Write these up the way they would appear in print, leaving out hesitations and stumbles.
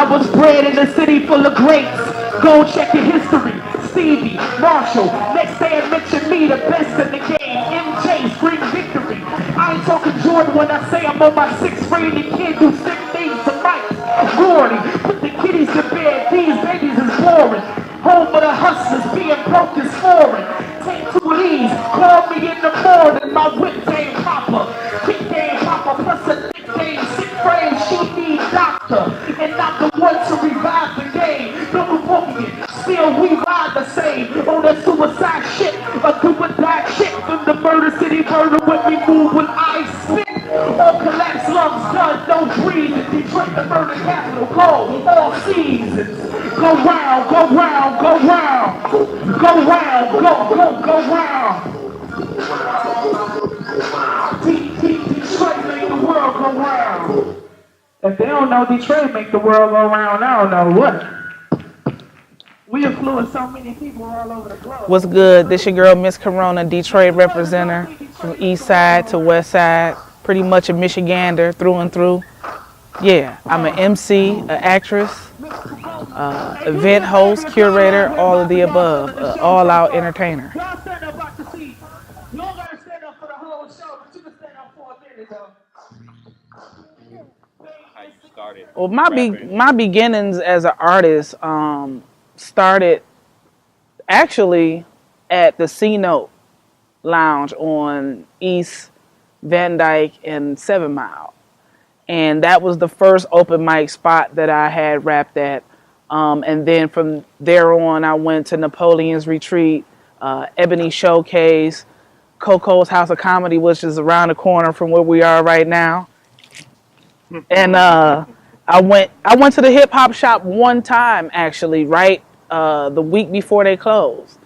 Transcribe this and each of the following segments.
I was bred in a city full of greats. Go check your history. Stevie, Marshall, next day I mention me, the best in the game. MJ, scream victory. I ain't talking Jordan when I say I'm on my sixth grade. The kid who sick things to Mike. Gordy, put the kiddies to bed. These babies is boring. Home of the hustlers, being broke is foreign. Take two of these, call me in the morning. My whip game Papa, quick game Papa, plus a thick game, sick frame. She need doctor, and not the one to revive the game. Double booking it, still we ride the same. On that suicide shit, a do or die shit. From the murder city murder when we move with ice spit. All collapse lungs done, don't breathe. In Detroit, the murder capital, cold, all seasons. Go round, go round, go round. Go round, go round. Detroit make the world go round. If they don't know Detroit make the world go round, I don't know what. We influence so many people all over the globe. What's good? This your girl, Miss Korona, Detroit representative from East Side to West Side. Pretty much a Michigander through and through. Yeah, I'm an MC, an actress, event host, curator, all of the above, all-out entertainer. Y'all stand up out the seat. You don't gotta stand up for the whole show, but you can stand up for a minute though. How you started? Well, my beginnings as an artist started actually at the C Note Lounge on East Van Dyke and 7 Mile. And that was the first open mic spot that I had rapped at. And then from there on, I went to Napoleon's Retreat, Ebony Showcase, Coco's House of Comedy, which is around the corner from where we are right now. And I went to the hip hop shop one time, actually, right the week before they closed.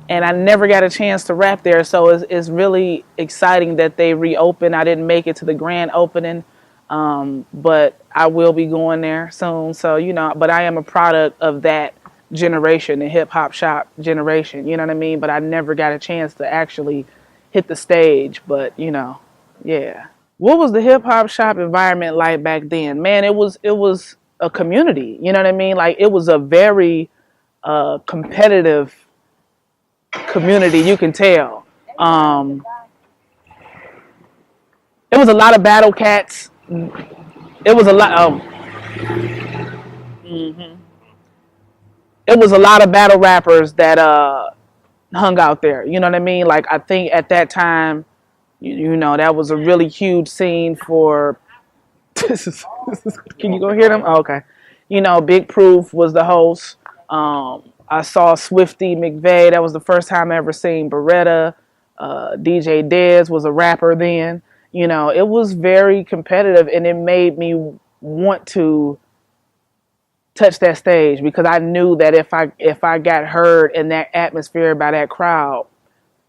And I never got a chance to rap there, so it's really exciting that they reopened. I didn't make it to the grand opening. But I will be going there soon. So, but I am a product of that generation, the hip hop shop generation, you know what I mean? But I never got a chance to actually hit the stage, but yeah. What was the hip hop shop environment like back then? Man, it was a community, you know what I mean? Like it was a very competitive community, you can tell. It was a lot of battle cats. It was a lot of it was a lot of battle rappers that hung out there. You know what I mean? Like I think at that time, that was a really huge scene for. Can you go hear them? Oh, okay. Big Proof was the host. I saw Swifty McVeigh. That was the first time I ever seen Beretta. DJ Dez was a rapper then. It was very competitive, and it made me want to touch that stage because I knew that if I got heard in that atmosphere by that crowd,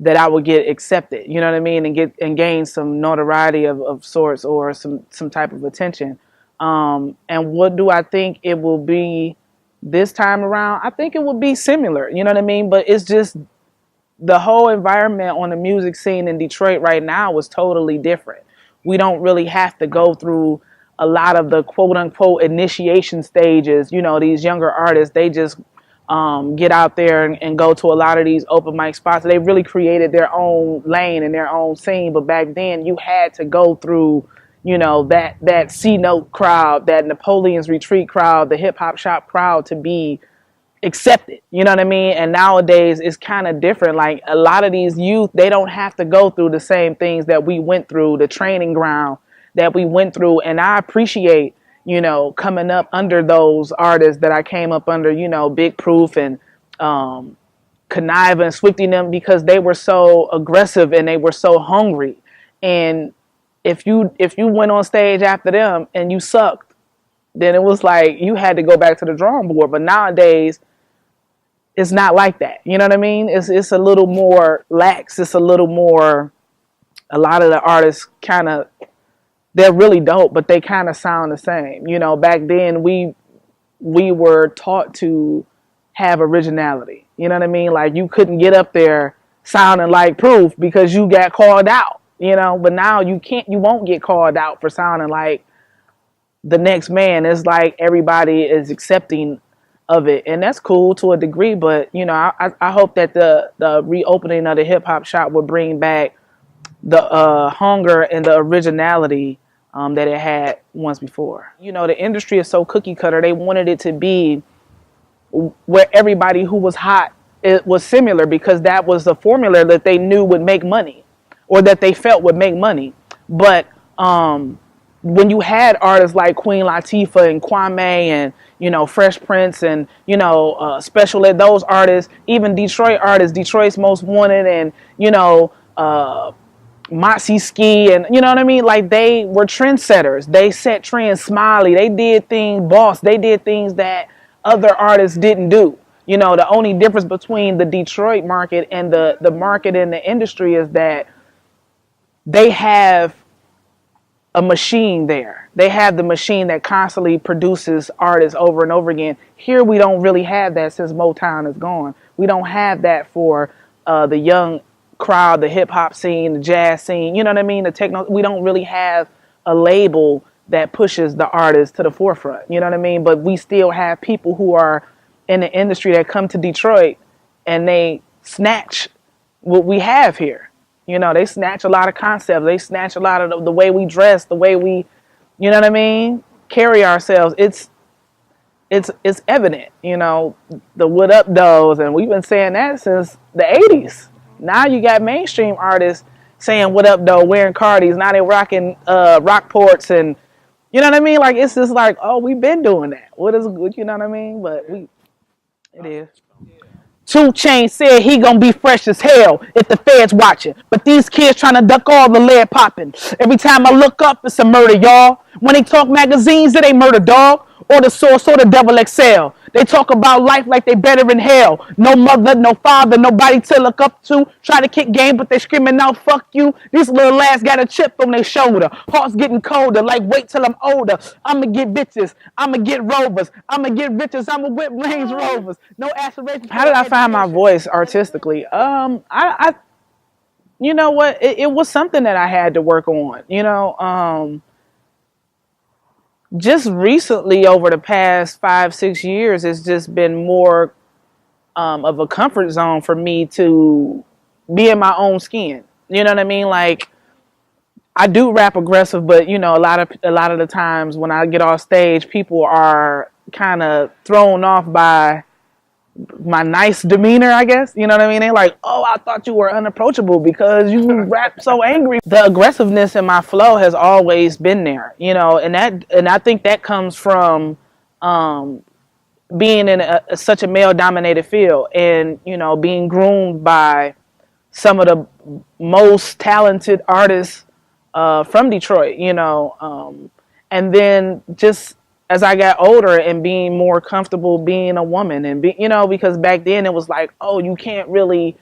that I would get accepted. You know what I mean, and gain some notoriety of sorts or some type of attention. And what do I think it will be this time around? I think it will be similar. You know what I mean, but it's just. The whole environment on the music scene in Detroit right now was totally different. We don't really have to go through a lot of the quote unquote initiation stages. These younger artists, they just get out there and go to a lot of these open mic spots. They really created their own lane and their own scene. But back then you had to go through, that C Note crowd, that Napoleon's Retreat crowd, the hip hop shop crowd to be accepted, you know what I mean? And nowadays it's kind of different. Like a lot of these youth, they don't have to go through the same things that we went through, the training ground that we went through. And I appreciate, coming up under those artists that I came up under, Big Proof and Conniva and Swifty them, because they were so aggressive and they were so hungry. And if you went on stage after them and you sucked, then it was like you had to go back to the drawing board. But nowadays, it's not like that. You know what I mean? It's a little more lax. It's a little more, a lot of the artists they're really dope, but they kind of sound the same. Back then we were taught to have originality. You know what I mean? Like you couldn't get up there sounding like Proof because you got called out, but now you won't get called out for sounding like the next man. It's like everybody is accepting of it, and that's cool to a degree. But you know, I hope that the reopening of the hip hop shop will bring back the hunger and the originality that it had once before. You know, the industry is so cookie cutter. They wanted it to be where everybody who was hot, it was similar, because that was the formula that they knew would make money, or that they felt would make money. But when you had artists like Queen Latifah and Kwame and, you know, Fresh Prince and, you know, Special Ed, those artists, even Detroit artists, Detroit's Most Wanted, and, you know, Moxie Ski, and you know what I mean? Like, they were trendsetters. They set trends. Smiley, they did things. Boss, they did things that other artists didn't do. You know, the only difference between the Detroit market and the market in the industry is that they have a machine there. They have the machine that constantly produces artists over and over again. Here we don't really have that since Motown is gone. We don't have that for the young crowd, the hip hop scene, the jazz scene, you know what I mean? The techno. We don't really have a label that pushes the artist to the forefront, you know what I mean? But we still have people who are in the industry that come to Detroit and they snatch what we have here. You know, they snatch a lot of concepts. They snatch a lot of the way we dress, the way we, you know what I mean, carry ourselves. It's evident, you know, the what up doughs, and we've been saying that since the 80s. Now you got mainstream artists saying what up though, wearing Cardis. Now they rocking Rockports, and you know what I mean? Like, it's just like, oh, we've been doing that. What is good, you know what I mean? But it is. 2 Chainz said he gonna be fresh as hell if the feds watching. But these kids trying to duck all the lead popping. Every time I look up, it's a murder, y'all. When they talk magazines, it ain't murder, dog. Or the source or the devil excel. They talk about life like they better in hell. No mother, no father, nobody to look up to. Try to kick game, but they screaming out, fuck you. These little lads got a chip on their shoulder. Hearts getting colder, like wait till I'm older. I'ma get bitches, I'ma get rovers, I'ma get riches, I'ma whip Range Rovers. No aspirations. How did I find my voice artistically? I you know what? It was something that I had to work on, you know. Just recently, over the past 5-6 years, it's just been more of a comfort zone for me to be in my own skin. You know what I mean? Like, I do rap aggressive, but you know, a lot of the times when I get off stage, people are kind of thrown off by my nice demeanor, I guess. You know what I mean? They're like, oh, I thought you were unapproachable because you rap so angry. The aggressiveness in my flow has always been there, you know, and I think that comes from being in such a male-dominated field, and, you know, being groomed by some of the most talented artists from Detroit, you know, and then just as I got older and being more comfortable being a woman, and you know, because back then it was like, oh, you can't really,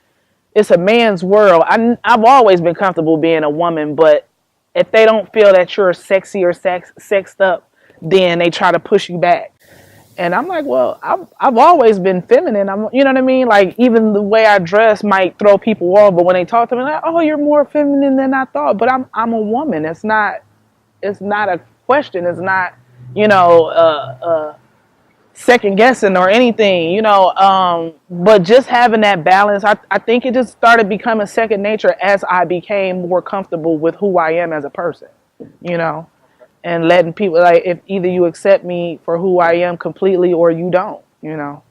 it's a man's world. I've always been comfortable being a woman, but if they don't feel that you're sexy or sexed up, then they try to push you back. And I'm like, well, I've always been feminine. You know what I mean? Like, even the way I dress might throw people off, but when they talk to me, like, oh, you're more feminine than I thought. But I'm a woman. It's not a question. It's not, you know, second guessing or anything, you know, but just having that balance, I think it just started becoming second nature as I became more comfortable with who I am as a person, you know, and letting people, like, if either you accept me for who I am completely or you don't, you know.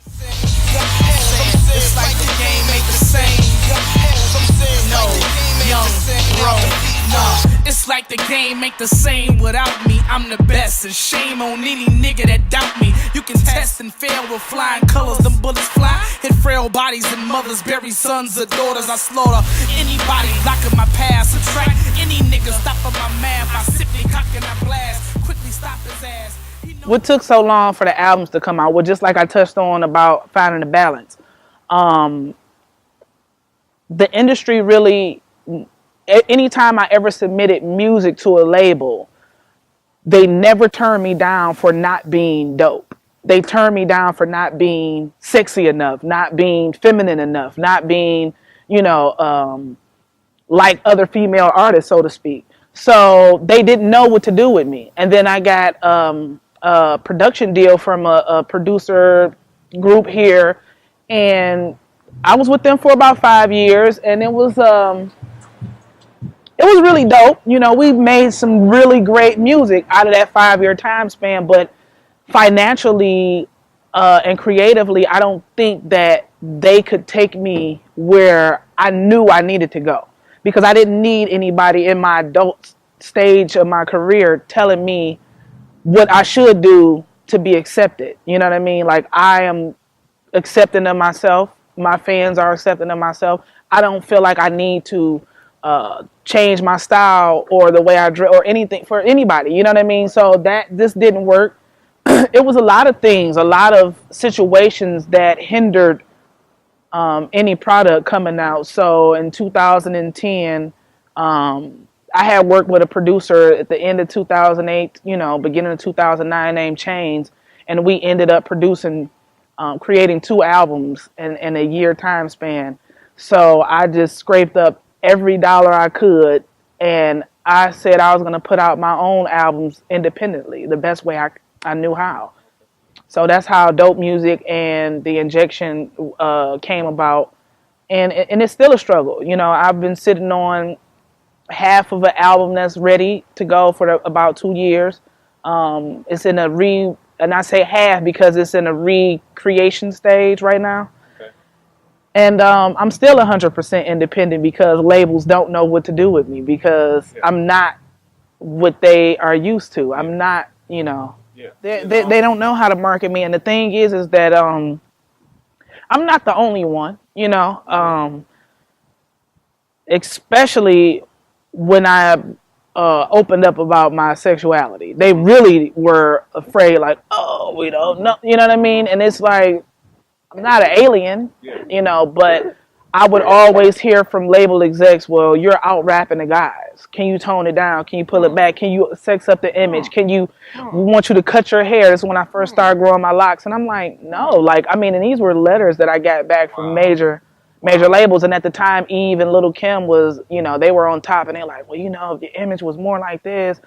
It's like the game ain't the same. No, young, bro, no. It's like the game ain't the same without me. I'm the best, and shame on any nigga that doubt me. You can test and fail with flying colors. Them bullets fly, hit frail bodies, and mothers bury sons or daughters. I slaughter anybody blocking my path. Subtract any nigga stopping my math. I simply cock and I blast, quickly stop his ass. What took so long for the albums to come out? Well, just like I touched on about finding the balance. The industry really, anytime I ever submitted music to a label, they never turned me down for not being dope. They turned me down for not being sexy enough, not being feminine enough, not being, you know, like other female artists, so to speak. So they didn't know what to do with me. And then I got a production deal from a producer group here, and I was with them for about 5 years, and it was really dope. You know, we made some really great music out of that 5 year time span, but financially and creatively, I don't think that they could take me where I knew I needed to go, because I didn't need anybody in my adult stage of my career telling me what I should do to be accepted. You know what I mean? Like, I am accepting of myself. My fans are accepting of myself. I don't feel like I need to change my style or the way I dress or anything for anybody. You know what I mean? So that this didn't work. It was a lot of things, a lot of situations that hindered any product coming out. So in 2010, I had worked with a producer at the end of 2008, you know, beginning of 2009, named Chains, and we ended up producing, creating 2 albums in a year time span. So I just scraped up every dollar I could, and I said I was going to put out my own albums independently, the best way I knew how. So that's how Dope Music and the Injection came about, and it's still a struggle. You know, I've been sitting on half of an album that's ready to go for about 2 years. It's in and I say half because it's in a recreation stage right now. Okay. And I'm still 100% independent because labels don't know what to do with me, because I'm not what they are used to. I'm not, you know, they don't know how to market me. And the thing is that I'm not the only one, you know, especially when I opened up about my sexuality. They really were afraid, like, oh, we don't know, you know what I mean? And it's like, I'm not an alien, you know, but I would always hear from label execs, well, you're out rapping the guys. Can you tone it down? Can you pull it back? Can you sex up the image? We want you to cut your hair. This is when I first started growing my locks. And I'm like, no, like, I mean, and these were letters that I got back from major labels. And at the time, Eve and Little Kim was, you know, they were on top, and they're like, well, you know, if your image was more like this.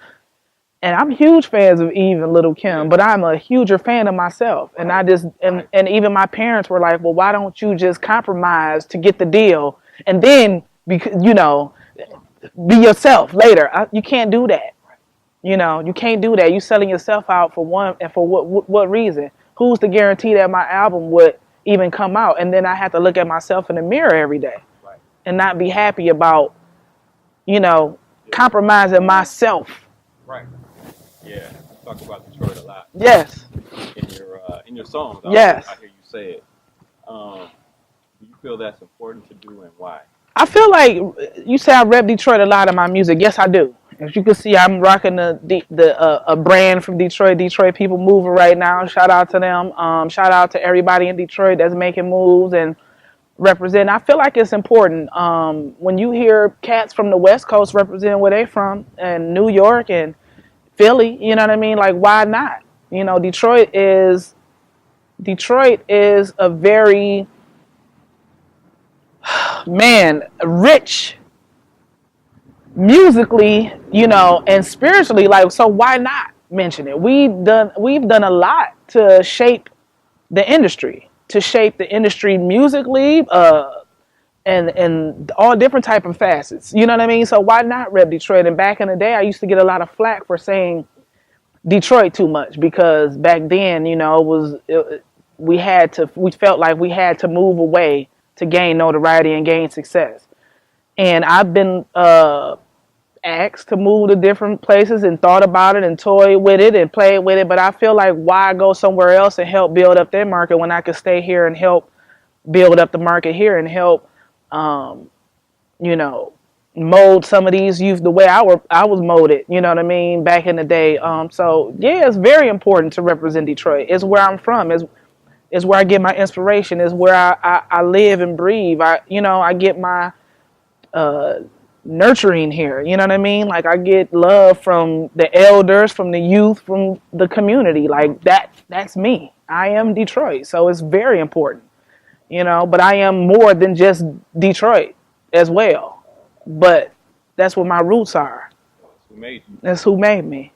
And I'm huge fans of Eve and Little Kim, but I'm a huger fan of myself. And I just, and even my parents were like, well, why don't you just compromise to get the deal and then, you know, be yourself later? You can't do that. You know, you can't do that. You selling yourself out for one, and for what reason? Who's to guarantee that my album would even come out? And then I have to look at myself in the mirror every day and not be happy about, you know, compromising myself. Right. Yeah. You talk about Detroit a lot. Yes. In your songs. Yes. I hear you say it. Do you feel that's important to do, and why? I feel like you say I rep Detroit a lot in my music. Yes, I do. As you can see, I'm rocking a brand from Detroit. Detroit people moving right now. Shout out to them. Shout out to everybody in Detroit that's making moves and representing. I feel like it's important. When you hear cats from the West Coast representing where they from, and New York and Philly, you know what I mean? Like, why not? You know, Detroit is a very, man, rich musically, you know, and spiritually. Like, so why not mention it? We've done a lot to shape the industry, musically, and all different type of facets. You know what I mean? So why not rep Detroit? And back in the day, I used to get a lot of flack for saying Detroit too much, because back then, you know, we felt like we had to move away to gain notoriety and gain success. And I've been asked to move to different places and thought about it and toyed with it and played with it, but I feel like, why go somewhere else and help build up their market when I could stay here and help build up the market here and help, you know, mold some of these youth the way I was molded, you know what I mean, back in the day. So yeah, it's very important to represent Detroit. It's where I'm from. It's where I get my inspiration. It's where I live and breathe. I get my nurturing here. You know what I mean? Like, I get love from the elders, from the youth, from the community. Like, that's me. I am Detroit. So it's very important, you know, but I am more than just Detroit as well. But that's what my roots are. who made you. That's who made me.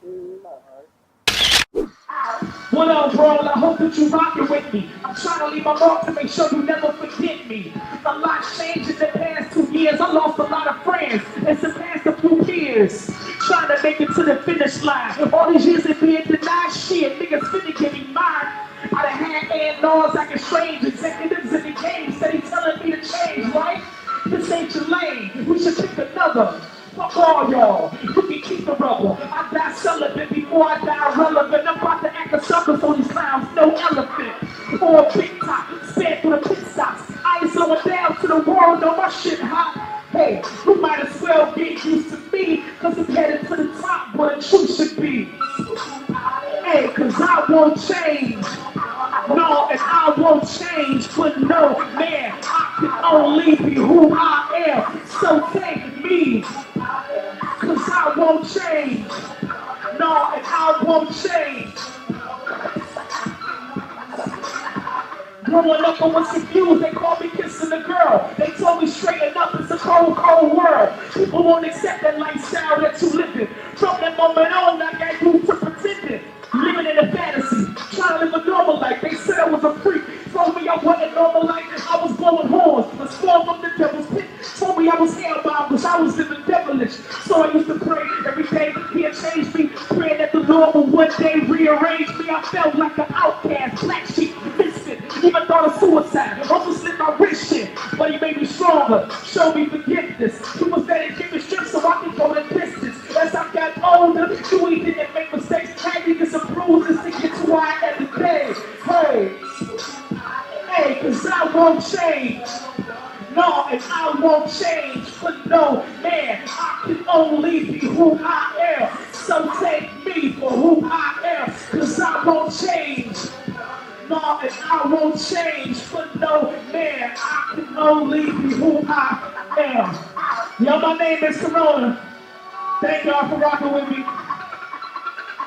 What up, bro? I hope that you rockin' with me. I'm trying to leave my mark to make sure you never forget me. A lot changed in the past 2 years. I lost a lot of friends and surpassed a few peers. Trying to make it to the finish line. All these years of being denied shit. Niggas finna give me mine. I done had and-laws acting strange. Executives in the game steady telling me to change, right? This ain't your lane. We should pick another. Fuck all y'all. You can keep the rubber. I die celibate before I die relevant. I'm about to act a sucker for these clowns. No elephant. Or a big top. Spare through the pit stops. I ain't slowing down to the world. No, my shit hot. Hey, you might as well get used to me. Cause I'm headed to the top where the truth should be. Hey, cause I won't change. No, and I won't change for no man. I can only be who I am. So take me. Cause I won't change. No, and I won't change. Growing up, I was confused. They called me kissing a girl. They told me straighten up. It's a cold, cold world. People won't accept that lifestyle that you live in. From that moment on, I got used to pretending. Living in a fantasy. Trying to live a normal life. They said I was a freak. Told me I wasn't normal like I was blowing horns. A storm from the devil's pit. Told me I was hellbound, but I was living devilish. So I used to pray every day. He had changed me. Praying that the Lord would one day rearrange me. I felt like an outcast, black sheep, misfit. Even thought of suicide. Also slit my wrist shit. But he made me stronger. Showed me forgiveness. He was there to give me strength so I could go the distance. As I got older, he didn't make mistakes. Had me get some bruises to get to where I am today. Hey. Hey, cause I won't change. No, and I won't change for no man. I can only be who I am. So take me for who I am. Cause I won't change. No, and I won't change for no man. I can only be who I am. Yo, my name is Korona. Thank y'all for rocking with me.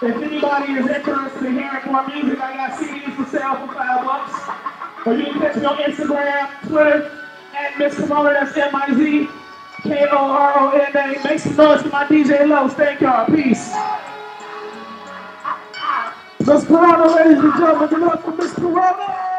If anybody is interested in hearing more music, I got CDs for sale for $5. Or you can catch me on Instagram, Twitter, at Miss Korona, that's M-I-Z, Korona. Make some noise for my DJ Lows. Thank y'all. Peace. Miss Korona, ladies and gentlemen, the noise for Miss Korona.